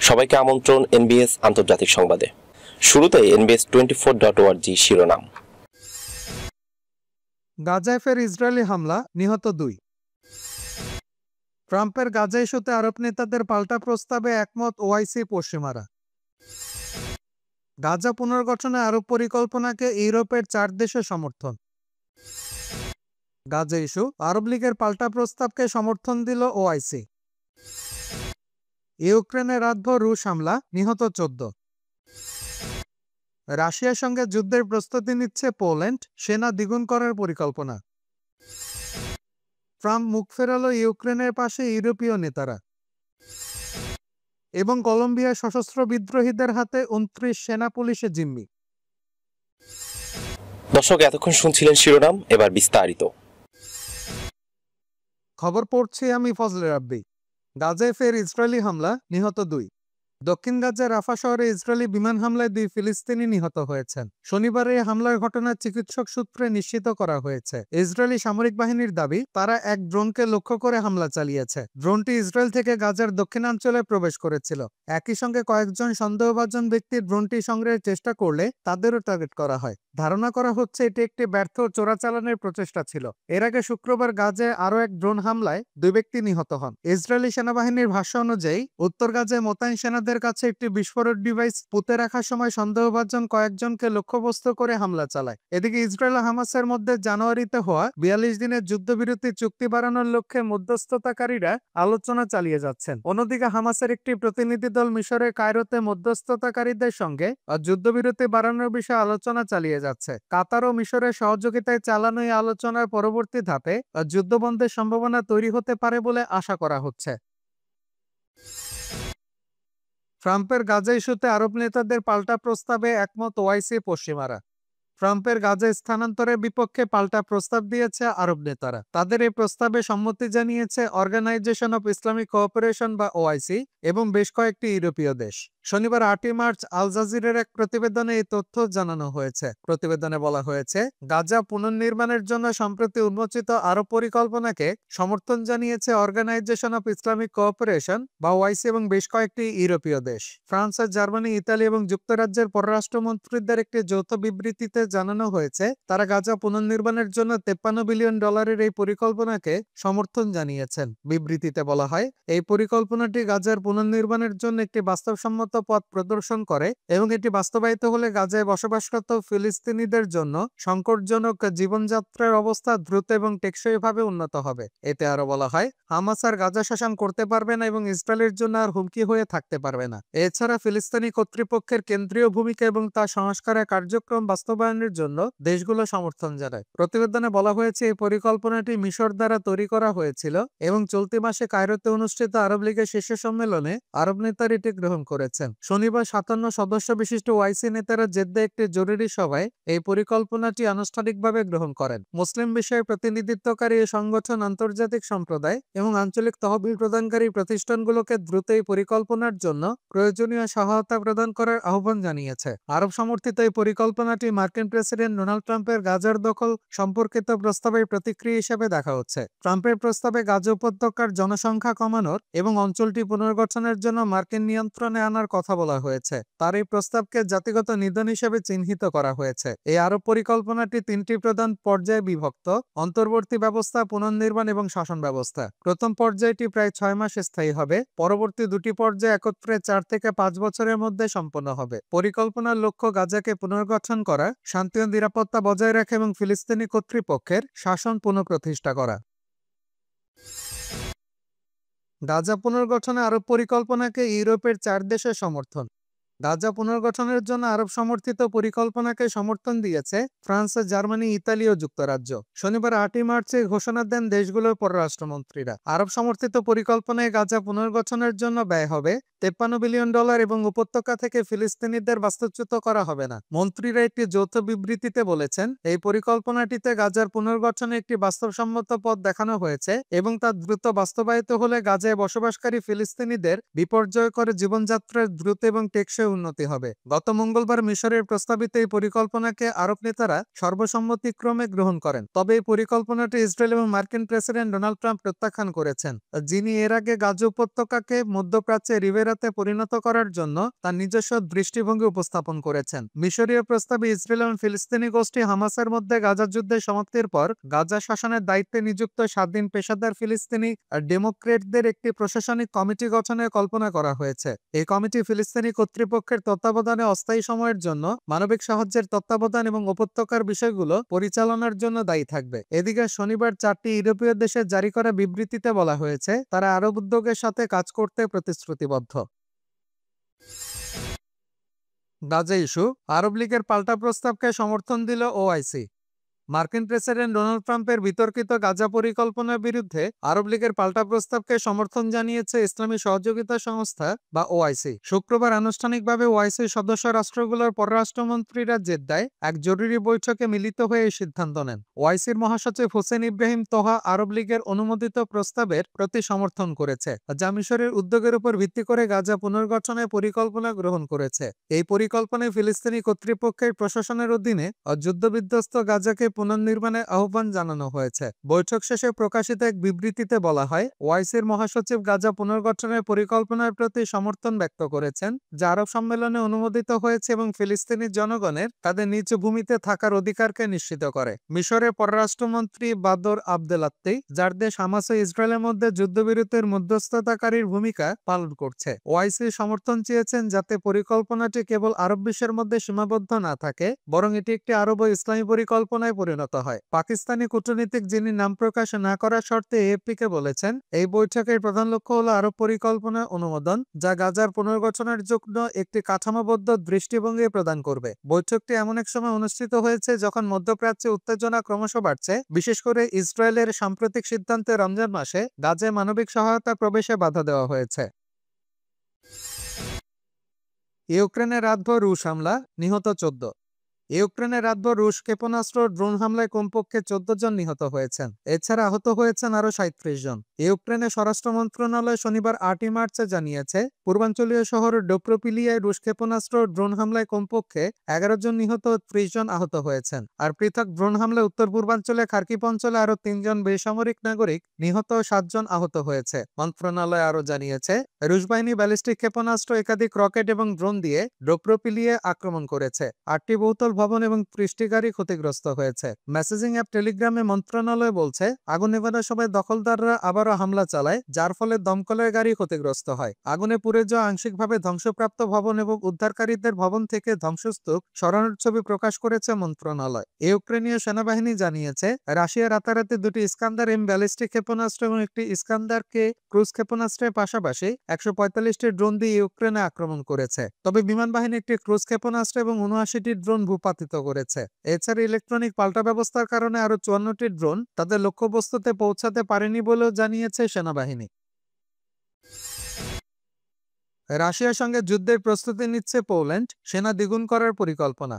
সবাইকে আমন্ত্রণ এনবিএস আন্তর্জাতিক সংবাদে। শুরুতেই NBS24.org শিরোনাম। গাজায় ফের ইসরায়েলি হামলা, নিহত 2। ট্রাম্পের গাজা ইস্যুতে আরব নেতাদের পাল্টা প্রস্তাবে একমত ওআইসি পশ্চিমারা। গাজা পুনর্গঠনে আরব পরিকল্পনাকে ইউরোপের 4 দেশের সমর্থন। গাজা ইস্যু, আরব লীগের পাল্টা প্রস্তাবকে সমর্থন দিল ওআইসি। ইউক্রেনে রাতভর রুশ হামলা, নিহত 14। রাশিয়ার সঙ্গে যুদ্ধের প্রস্তুতি নিচ্ছে পোল্যান্ড, সেনা দ্বিগুণ করার পরিকল্পনা। ট্রাম্প মুখ ফেরালো ইউক্রেনের পাশে ইউরোপীয় নেতারা। এবং কলম্বিয়ার সশস্ত্র বিদ্রোহীদের হাতে 29 সেনা পুলিশে জিম্মি। দর্শক, এতক্ষণ শুনছিলেন শিরোনাম, এবার বিস্তারিত খবর পড়ছি আমি ফজলে রাব্বি। গাজায় ফের ইসরায়েলি হামলা, নিহত 2। দক্ষিণ গাজার রাফা শহরে ইসরায়েলি বিমান হামলায় 2 ফিলিস্তিনি নিহত হয়েছেন। শনিবার এই হামলার ঘটনা চিকিৎসক সূত্রে নিশ্চিত করা হয়েছে। ইসরায়েলি সামরিক বাহিনীর দাবি, তারা এক ড্রোনকে লক্ষ্য করে হামলা চালিয়েছে। ড্রোনটি ইসরায়েল থেকে গাজার দক্ষিণাঞ্চলে প্রবেশ করেছিল। একই সঙ্গে কয়েকজন সন্দেহভাজন ব্যক্তি ড্রোনটি সংগ্রহের চেষ্টা করলে তাদেরও টার্গেট করা হয়। ধারণা করা হচ্ছে এটি একটি ব্যর্থ চোরাচালানের প্রচেষ্টা ছিল। এর আগে শুক্রবার গাজায় আরও এক ড্রোন হামলায় 2 ব্যক্তি নিহত হন। ইসরায়েলি সেনাবাহিনীর ভাষ্য অনুযায়ী, উত্তর গাজায় মোতায়েন সেনাদের কাছে একটি বিস্ফোরক ডিভাইস পুঁতে রাখার সময় সন্দেহভাজন কয়েকজনকে লক্ষ্যবস্তু করে হামলা চালায়। এদিকে ইসরায়েল ও হামাসের মধ্যে জানুয়ারিতে হওয়া 42 দিনের যুদ্ধবিরতি চুক্তি বাড়ানোর লক্ষ্যে মধ্যস্থতাকারীরা আলোচনা চালিয়ে যাচ্ছেন। অন্যদিকে হামাসের একটি প্রতিনিধি দল মিশরের কায়রোতে মধ্যস্থতাকারীদের সঙ্গে যুদ্ধবিরতি বাড়ানোর বিষয়ে আলোচনা চালিয়ে যাচ্ছে। কাতার ও মিশরের সহযোগিতায় চালানো এই আলোচনার পরবর্তী ধাপে যুদ্ধবন্ধের সম্ভাবনা তৈরি হতে পারে বলে আশা করা হচ্ছে। ট্রাম্পের গাজা ইস্যুতে আরব নেতাদের পাল্টা প্রস্তাবে একমত ওআইসি পশ্চিমারা। ট্রাম্পের গাজা স্থানান্তরের বিপক্ষে পাল্টা প্রস্তাব দিয়েছে আরব নেতারা। তাদের এই প্রস্তাবে সম্মতি জানিয়েছে অর্গানাইজেশন অফ ইসলামিক কোঅপারেশন বা ওআইসি এবং বেশ কয়েকটি ইউরোপীয় দেশ। শনিবার 8 মার্চ আল জাজিরার এক প্রতিবেদনে এই তথ্য জানানো হয়েছে। প্রতিবেদনে বলা হয়েছে, গাজা পুনর্নির্মাণের জন্য সম্প্রতি উন্মোচিত আরব পরিকল্পনাকে সমর্থন জানিয়েছে অর্গানাইজেশন অফ ইসলামিক কোঅপারেশন বা ওআইসি এবং বেশ কয়েকটি ইউরোপীয় দেশ। ফ্রান্স, জার্মানি, ইতালি এবং যুক্তরাজ্যের পররাষ্ট্রমন্ত্রীদের একটি যৌথ বিবৃতিতে জানানো হয়েছে, তারা গাজা পুনর্নির্মাণের জন্য $53 বিলিয়ন এই পরিকল্পনাকে সমর্থন জানিয়েছেন। বিবৃতিতে বলা হয়, এই পরিকল্পনাটি গাজার পুনর্নির্মাণের জন্য একটি বাস্তবসম্মত পথ প্রদর্শন করে এবং এটি বাস্তবায়িত হলে গাজায় বসবাসরত ফিলিস্তিনিদের জন্য সংকটজনক জীবনযাত্রার অবস্থা দ্রুত এবং টেকসইভাবে উন্নত হবে। এতে আরো বলা হয়, হামাস আর গাজা শাসন করতে পারবে না এবং ইসরায়েলের জন্য আর হুমকি হয়ে থাকতে পারবে না। এছাড়া ফিলিস্তিনি কর্তৃপক্ষের কেন্দ্রীয় ভূমিকা এবং তা সংস্কারের কার্যক্রম বাস্তবায়নের জন্য দেশগুলো সমর্থন জানায়। প্রতিবেদনে বলা হয়েছে, এই পরিকল্পনাটি মিশর দ্বারা তৈরি করা হয়েছিল এবং চলতি মাসে কায়রোতে অনুষ্ঠিত আরব লীগের শীর্ষ সম্মেলনে আরব নেতারা এটি গ্রহণ করেছেন। শনিবার 57 সদস্য বিশিষ্ট ওআইসি নেতারা জেদ্দায় একটি জরুরি সভায় এই পরিকল্পনাটি আনুষ্ঠানিকভাবে গ্রহণ করেন। মুসলিম বিষয়ে প্রতিনিধিত্বকারী এই সংগঠন আন্তর্জাতিক সম্প্রদায় এবং আঞ্চলিক তহবিল প্রদানকারী প্রতিষ্ঠানগুলোকে দ্রুত এই পরিকল্পনার জন্য প্রয়োজনীয় সহায়তা প্রদান করার আহ্বান জানিয়েছে। আরব সমর্থিত এই পরিকল্পনাটি মার্কিন প্রেসিডেন্ট ডোনাল্ড ট্রাম্পের গাজার দখল সম্পর্কিত প্রস্তাবের প্রতিক্রিয়া হিসেবে দেখা হচ্ছে। ট্রাম্পের প্রস্তাবে গাজা উপত্যকার জনসংখ্যা কমানোর এবং অঞ্চলটি পুনর্গঠনের জন্য মার্কিন নিয়ন্ত্রণে আনার কথা বলা হয়েছে। তার এই প্রস্তাবকে জাতিগত নিধন হিসেবে চিহ্নিত করা হয়েছে। এই আরব পরিকল্পনাটি 3টি প্রধান পর্যায়ে বিভক্ত: অন্তর্বর্তী ব্যবস্থা, পুনর্নির্মাণ এবং শাসন ব্যবস্থা। প্রথম পর্যায়টি প্রায় 6 মাস স্থায়ী হবে। পরবর্তী 2টি পর্যায়ে একত্রে 4 থেকে 5 বছরের মধ্যে সম্পন্ন হবে। পরিকল্পনার লক্ষ্য গাজাকে পুনর্গঠন করা, শান্তি ও নিরাপত্তা বজায় রাখা এবং ফিলিস্তিনি কর্তৃপক্ষের শাসন পুনঃপ্রতিষ্ঠা করা। গাজা পুনর্গঠনে আরব পরিকল্পনাকে ইউরোপের 4 দেশের সমর্থন। গাজা পুনর্গঠনের জন্য আরব সমর্থিত পরিকল্পনাকে সমর্থন দিয়েছে ফ্রান্স, জার্মানি, ইতালি ও যুক্তরাজ্য। শনিবার 8 মার্চে ঘোষণা দেন দেশগুলোর পররাষ্ট্রমন্ত্রীরা। আরব সমর্থিত পরিকল্পনায় গাজা পুনর্গঠনের জন্য ব্যয় হবে $53 বিলিয়ন এবং উপত্যকা থেকে ফিলিস্তিনিদের বাস্তুচ্যুত করা হবে না। মন্ত্রীরা একটি যৌথ বিবৃতিতে বলেছেন, এই পরিকল্পনাটিতে গাজার পুনর্গঠনে একটি বাস্তবসম্মত পথ দেখানো হয়েছে এবং তা দ্রুত বাস্তবায়িত হলে গাজায় বসবাসকারী ফিলিস্তিনিদের বিপর্যয়কর জীবনযাত্রার দ্রুত এবং টেকসই উন্নতি হবে। গত মঙ্গলবার মিশরের প্রস্তাবিত এই পরিকল্পনাকে আরব নেতারা সর্বসম্মতিক্রমে গ্রহণ করেন। তবে এই পরিকল্পনাটি ইসরায়েল এবং মার্কিন প্রেসিডেন্ট ডোনাল্ড ট্রাম্প প্রত্যাখ্যান করেছেন, যিনি এর আগে গাজা উপত্যকাকে মধ্যপ্রাচ্যে রিভেরাতে পরিণত করার জন্য তার নিজস্ব দৃষ্টিভঙ্গি উপস্থাপন করেছেন। মিশরীয় প্রস্তাবে ইসরায়েল এবং ফিলিস্তিনি গোষ্ঠী হামাসের মধ্যে গাজা যুদ্ধের সমাপ্তির পর গাজা শাসনের দায়িত্বে নিযুক্ত স্বাধীন পেশাদার ফিলিস্তিনি ডেমোক্রেটদের একটি প্রশাসনিক কমিটি গঠনের কল্পনা করা হয়েছে। এই কমিটি ফিলিস্তিনি কর্তৃপক্ষের তত্ত্বাবধানে অস্থায়ী সময়ের জন্য মানবিক সাহায্যের তত্ত্বাবধান এবং উপত্যকার বিষয়গুলো পরিচালনার জন্য দায়ী থাকবে। এদিকে শনিবার 4টি ইউরোপীয় দেশের জারি করা বিবৃতিতে বলা হয়েছে তারা আরব উদ্যোগের সাথে কাজ করতে প্রতিশ্রুতিবদ্ধ। গাজা ইস্যু, আরব লীগের পাল্টা প্রস্তাবকে সমর্থন দিল ওআইসি। মার্কিন প্রেসিডেন্ট ডোনাল্ড ট্রাম্পের বিতর্কিত গাজা পরিকল্পনার বিরুদ্ধে আরব লীগের পাল্টা প্রস্তাবকে সমর্থন জানিয়েছে ইসলামী সহযোগিতা সংস্থা বা ওআইসি। শুক্রবার আনুষ্ঠানিকভাবে ওআইসির সদস্য রাষ্ট্রগুলোর পররাষ্ট্রমন্ত্রীরা জেদ্দায় এক জরুরি বৈঠকে মিলিত হয়ে এই সিদ্ধান্ত নেন। ওআইসির মহাসচিব হোসেন ইব্রাহিম তোহা আরব লীগের অনুমোদিত প্রস্তাবের প্রতি সমর্থন করেছে, যা মিশরের উদ্যোগের উপর ভিত্তি করে গাজা পুনর্গঠনের পরিকল্পনা গ্রহণ করেছে। এই পরিকল্পনায় ফিলিস্তিনি কর্তৃপক্ষের প্রশাসনের অধীনে যুদ্ধবিধ্বস্ত গাজাকে পুনর্নির্মাণের আহ্বান জানানো হয়েছে। বৈঠক শেষে প্রকাশিত এক বিবৃতিতে বলা হয়, ওআইসির মহাসচিব গাজা পুনর্গঠনের পরিকল্পনার প্রতি সমর্থন ব্যক্ত করেছেন, যা আরব সম্মেলনে অনুমোদিত হয়েছে এবং ফিলিস্তিনি জনগণের তাদের নিজ ভূমিতে থাকার অধিকারকে নিশ্চিত করে। মিশরের পররাষ্ট্রমন্ত্রী বাদর আবদেলাত্তি, যার দেশ হামাস ও ইসরায়েলের মধ্যে যুদ্ধবিরতির মধ্যস্থতাকারীর ভূমিকা পালন করছে, ওআইসি সমর্থন চেয়েছেন যাতে পরিকল্পনাটি কেবল আরব বিশ্বের মধ্যে সীমাবদ্ধ না থাকে, বরং এটি একটি আরব ও ইসলামী পরিকল্পনায় পরিণত হয়। পাকিস্তানি কূটনীতিক, যিনি নাম প্রকাশ না করার শর্তে এএফপিকে বলেছেন, এই বৈঠকের প্রধান লক্ষ্য হল আরব পরিকল্পনা অনুমোদন, যা গাজার পুনর্গঠনের জন্য একটি কাঠামোবদ্ধ দৃষ্টিভঙ্গি প্রদান করবে। বৈঠকটি এমন এক সময় অনুষ্ঠিত হয়েছে যখন মধ্যপ্রাচ্যে উত্তেজনা ক্রমশ বাড়ছে, বিশেষ করে ইসরায়েলের সাম্প্রতিক সিদ্ধান্তে রমজান মাসে গাজায় মানবিক সহায়তা প্রবেশে বাধা দেওয়া হয়েছে। ইউক্রেনে রাতভর রুশ হামলা, নিহত 14। ইউক্রেনে রাতভর রুশ ক্ষেপণাস্ত্র ড্রোন হামলায় কমপক্ষে 14 জন নিহত হয়েছেন। এছাড়া আহত হয়েছেন আরও 37 জন। ইউক্রেনের স্বরাষ্ট্র মন্ত্রণালয় শনিবার 8 মার্চে জানিয়েছে, পূর্বাঞ্চলীয় শহর ডোপ্রোপিলিয়ায় রুশ ক্ষেপণাস্ত্র ড্রোন হামলায় কমপক্ষে 11 জন নিহত ও 30 জন আহত হয়েছেন। আর পৃথক ড্রোন হামলায় উত্তর পূর্বাঞ্চলে খার্কিভ অঞ্চলে আরও 3 জন বেসামরিক নাগরিক নিহত ও 7 জন আহত হয়েছে। মন্ত্রণালয় আরও জানিয়েছে, রুশ বাহিনী ব্যালিস্টিক ক্ষেপণাস্ত্র, একাধিক রকেট এবং ড্রোন দিয়ে ডোপ্রোপিলিয়ে আক্রমণ করেছে। 8টি বহুতল ভবন এবং 30টি গাড়ি ক্ষতিগ্রস্ত হয়েছে। মেসেজিং অ্যাপ টেলিগ্রামে মন্ত্রণালয় বলছে, আগুন নেভানোর সময় দখলদাররা আবারও হামলা চালায়, যার ফলে দমকলের গাড়ি ক্ষতিগ্রস্ত হয়। আগুনে পুড়ে যাওয়া আংশিকভাবে ধ্বংসপ্রাপ্ত ভবন এবং উদ্ধারকারীদের ভবন থেকে ধ্বংসস্তূপ সরানোর ছবি প্রকাশ করেছে মন্ত্রণালয়। ইউক্রেনীয় সেনাবাহিনী জানিয়েছে, রাশিয়া রাতারাতি 2টি ইস্কান্দার এম ব্যালিস্টিক ক্ষেপণাস্ত্র এবং একটি ইস্কান্দার কে ক্রুজ ক্ষেপণাস্ত্রের পাশাপাশি 145টি ড্রোন দিয়ে ইউক্রেনে আক্রমণ করেছে। তবে বিমান বাহিনী একটি ক্রুজ ক্ষেপণাস্ত্র এবং 79টি ড্রোন ভূপাতিত করেছে। এছাড়া ইলেকট্রনিক পাল্টা ব্যবস্থার কারণে আরও 54টি ড্রোন তাদের লক্ষ্যবস্তুতে পৌঁছাতে পারেনি বলেও জানিয়েছে সেনাবাহিনী। রাশিয়ার সঙ্গে যুদ্ধের প্রস্তুতি নিচ্ছে পোল্যান্ড, সেনা দ্বিগুণ করার পরিকল্পনা।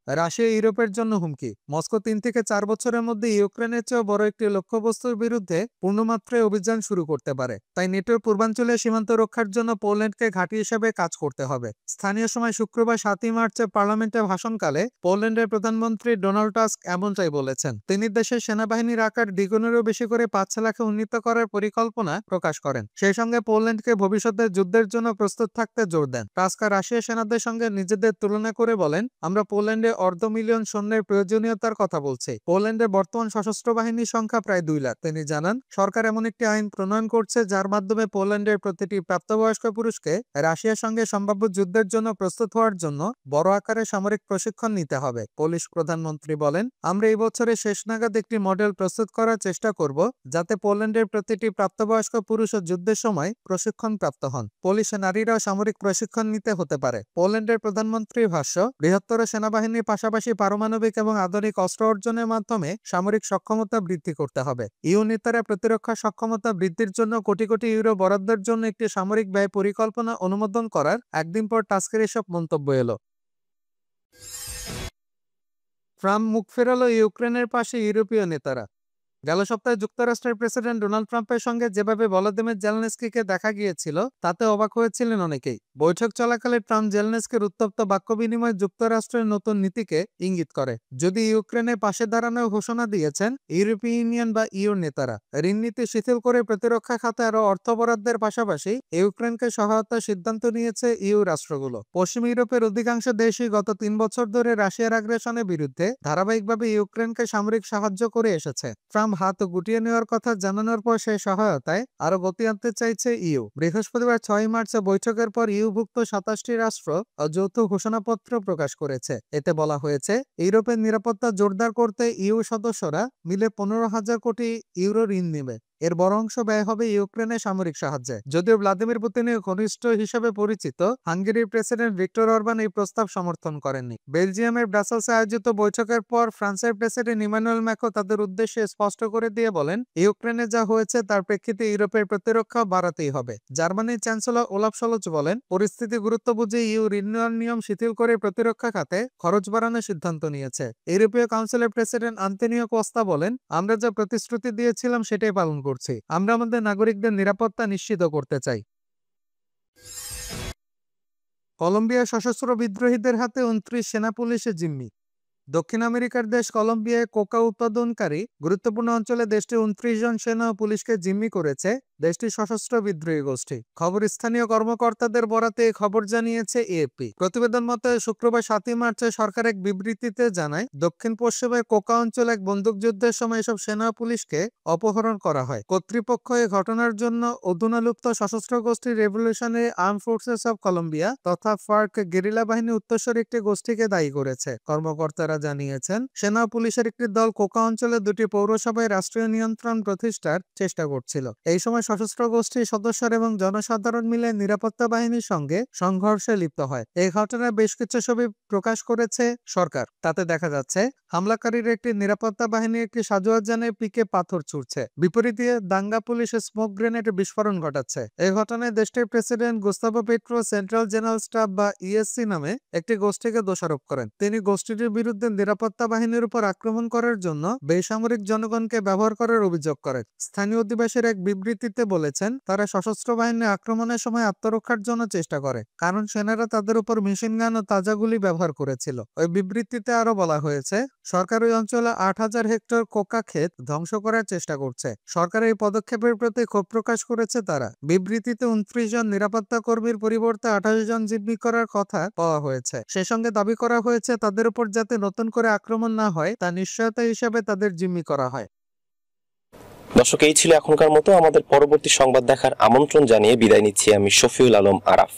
রাশিয়া ইউরোপের জন্য হুমকি। মস্কো 3 থেকে 4 বছরের মধ্যে ইউক্রেনের চেয়েও বড় একটি লক্ষ্যবস্তুর বিরুদ্ধে পূর্ণমাত্রায় অভিযান শুরু করতে পারে। তাই নেটোর পূর্বাঞ্চলীয় সীমান্ত রক্ষার জন্য পোল্যান্ডকে ঘাঁটি হিসেবে কাজ করতে হবে। স্থানীয় সময় শুক্রবার 7 মার্চে পার্লামেন্টে ভাষণকালে পোল্যান্ডের প্রধানমন্ত্রী ডোনাল্ড টাস্ক এমনটাই বলেছেন। তিনি দেশের সেনাবাহিনীর আকার দ্বিগুণেরও বেশি করে 5 লাখে উন্নীত করার পরিকল্পনা প্রকাশ করেন। সেই সঙ্গে পোল্যান্ডকে ভবিষ্যতে যুদ্ধের জন্য প্রস্তুত থাকতে জোর দেন। টাস্ক রাশিয়ার সেনাদের সঙ্গে নিজেদের তুলনা করে বলেন, আমরা পোল্যান্ডে অর্ধ-মিলিয়ন সৈন্যের প্রয়োজনীয়তার কথা বলছে। পোল্যান্ডের বর্তমান সশস্ত্র বাহিনীর সংখ্যা প্রায় 2 লাখ। তিনি জানান, সরকার এমন একটি আইন প্রণয়ন করছে যার মাধ্যমে পোল্যান্ডের প্রতিটি প্রাপ্তবয়স্ক পুরুষকে রাশিয়ার সঙ্গে সম্ভাব্য যুদ্ধের জন্য প্রস্তুত হওয়ার জন্য বড় আকারে সামরিক প্রশিক্ষণ নিতে হবে। পোলিশ প্রধানমন্ত্রী বলেন, আমরা এই বছরের শেষ নাগাদ একটি মডেল প্রস্তুত করার চেষ্টা করব যাতে পোল্যান্ডের প্রতিটি প্রাপ্তবয়স্ক পুরুষ ও যুদ্ধের সময় প্রশিক্ষণ প্রাপ্ত হন। পোলিশ নারীরাও সামরিক প্রশিক্ষণ নিতে হতে পারে। পোল্যান্ডের প্রধানমন্ত্রীর ভাষ্য, বৃহত্তর সেনাবাহিনীর পাশাপাশি পারমাণবিক এবং আধুনিক অস্ত্র অর্জনের মাধ্যমে সামরিক সক্ষমতা বৃদ্ধি করতে হবে। ইউ নেতারা প্রতিরক্ষা সক্ষমতা বৃদ্ধির জন্য কোটি কোটি ইউরো বরাদ্দের জন্য একটি সামরিক ব্যয় পরিকল্পনা অনুমোদন করার একদিন পর টাস্কের এসব মন্তব্য এলো। ট্রাম্প মুখ ফেরালো ইউক্রেনের পাশে ইউরোপীয় নেতারা। গেল সপ্তাহে যুক্তরাষ্ট্রের প্রেসিডেন্ট ডোনাল্ড ট্রাম্পের সঙ্গে যেভাবে ভলোদিমির জেলেনস্কিকে দেখা গিয়েছিল তাতে অবাক হয়েছিলেন অনেকেই। বৈঠক চলাকালে ট্রাম্প জেলেনস্কির উত্তপ্ত বাক্য বিনিময় যুক্তরাষ্ট্রের নতুন নীতিকে ইঙ্গিত করে। যদি ইউক্রেনের পাশে দাঁড়ানোর ঘোষণা দিয়েছেন ইউরোপীয় ইউনিয়ন বা ইউর নেতারা। ঋণ নীতি শিথিল করে প্রতিরক্ষা খাতে আরও অর্থ বরাদ্দের পাশাপাশি ইউক্রেনকে সহায়তার সিদ্ধান্ত নিয়েছে ইউ রাষ্ট্রগুলো। পশ্চিম ইউরোপের অধিকাংশ দেশই গত 3 বছর ধরে রাশিয়ার আগ্রাসনের বিরুদ্ধে ধারাবাহিকভাবে ইউক্রেনকে সামরিক সাহায্য করে এসেছে। ট্রাম্প হাত গুটিয়ে নেওয়ার কথা জানানোর পর সেই সহায়তায় আরো গতি আনতে চাইছে ইউ। বৃহস্পতিবার 6 মার্চ বৈঠকের পর ইউভুক্ত 27টি রাষ্ট্র যৌথ ঘোষণাপত্র প্রকাশ করেছে। এতে বলা হয়েছে ইউরোপের নিরাপত্তা জোরদার করতে ইউ সদস্যরা মিলে 15,000 কোটি ইউরো ঋণ নেবে। এর বড় অংশ ব্যয় হবে ইউক্রেনের সামরিক সাহায্যে। যদিও ভ্লাদিমির পুতিনের ঘনিষ্ঠ হিসেবে পরিচিত হাঙ্গেরির প্রেসিডেন্ট ভিক্টর অরবান এই প্রস্তাব সমর্থন করেননি। বেলজিয়ামের ব্রাসেলসে আয়োজিত বৈঠকের পর ফ্রান্সের প্রেসিডেন্ট ইমানুয়েল ম্যাক্রো তাদের উদ্দেশ্যে স্পষ্ট করে দিয়ে বলেন, ইউক্রেনে যা হয়েছে তার প্রেক্ষিতে ইউরোপের প্রতিরক্ষা বাড়াতেই হবে। জার্মানির চ্যান্সেলর ওলাফ শলজ বলেন, পরিস্থিতি গুরুত্ব বুঝে ইউ ঋণ নেওয়ার নিয়ম শিথিল করে প্রতিরক্ষা খাতে খরচ বাড়ানোর সিদ্ধান্ত নিয়েছে। ইউরোপীয় কাউন্সিলের প্রেসিডেন্ট আন্তোনিও কোস্তা বলেন, আমরা যা প্রতিশ্রুতি দিয়েছিলাম সেটাই পালন করছি। আমরা আমাদের নাগরিকদের নিরাপত্তা নিশ্চিত করতে চাই। কলম্বিয়ার সশস্ত্র বিদ্রোহীদের হাতে 29 সেনা পুলিশের জিম্মি। দক্ষিণ আমেরিকার দেশ কলম্বিয়ায় কোকা উৎপাদনকারী গুরুত্বপূর্ণ অঞ্চলে দেশটির 29 জন সেনা ও পুলিশকে জিম্মি করেছে দেশটির সশস্ত্র বিদ্রোহী গোষ্ঠী। খবর স্থানীয় কর্মকর্তাদের বরাতে খবর জানিয়েছে এএফপি। প্রতিবেদন মতে শুক্রবার 7 মার্চ সরকার এক বিবৃতিতে জানায়, দক্ষিণ পশ্চিমের কোকা অঞ্চলে এক বন্দুকযুদ্ধের সময় এসব সেনা ও পুলিশকে অপহরণ করা হয়। কর্তৃপক্ষ এই ঘটনার জন্য অধুনালুপ্ত সশস্ত্র গোষ্ঠী revolutionary arm forces of Colombia তথা ফার্ক গেরিলা বাহিনী উত্তরসূরি একটি গোষ্ঠীকে দায়ী করেছে। কর্মকর্তারা জানিয়েছেন, সেনা ও পুলিশের একটি দল কোকা অঞ্চলে 2টি পৌরসভায় রাষ্ট্রীয় নিয়ন্ত্রণ প্রতিষ্ঠার চেষ্টা করছিল। এই সময় সশস্ত্র গোষ্ঠীর সদস্যরা এবং জনসাধারণ মিলে নিরাপত্তা বাহিনীর সঙ্গে সংঘর্ষে লিপ্ত হয়। এই ঘটনায় বেশ কিছু ছবি প্রকাশ করেছে সরকার। তাতে দেখা যাচ্ছে হামলাকারীর একটি নিরাপত্তা বাহিনী একটি সাজোয়ার যানের পিকে পাথর ছুড়ছে। বিপরীতে দাঙ্গা পুলিশ স্মোক গ্রেনেড বিস্ফোরণ ঘটাচ্ছে। এই ঘটনায় দেশটির president Gustavo petro central general staff বা ইএসসি নামে একটি গোষ্ঠীকে দোষারোপ করেন। তিনি গোষ্ঠীটির বিরুদ্ধে নিরাপত্তা বাহিনীর উপর আক্রমণ করার জন্য বেসামরিক জনগণকে ব্যবহার করার অভিযোগ করেন। স্থানীয় অধিবাসীরা এক বিবৃতিতে বলেছেন, তারা সশস্ত্র বাহিনী আক্রমণের সময় আত্মরক্ষার জন্য চেষ্টা করে, কারণ সেনারা তাদের উপর মেশিন গান ও তাজা গুলি ব্যবহার করেছিল। ওই বিবৃতিতে আরো বলা হয়েছে, সরকার ওই অঞ্চলে 8,000 হেক্টর কোকা ক্ষেত ধ্বংস করার চেষ্টা করছে। সরকারের এই পদক্ষেপের প্রতি ক্ষোভ প্রকাশ করেছে তারা। বিবৃতিতে 29 জন নিরাপত্তা কর্মীর পরিবর্তে 28 জন জিম্মি করার কথা বলা হয়েছে। সে সঙ্গে দাবি করা হয়েছে তাদের উপর যাতে নতুন করে আক্রমণ না হয় তা নিশ্চয়তা হিসেবে তাদের জিম্মি করা হয়। দর্শক, এই ছিল এখনকার মতো। আমাদের পরবর্তী সংবাদ দেখার আমন্ত্রণ জানিয়ে বিদায় নিচ্ছি আমি শফিউল আলম আরাফ।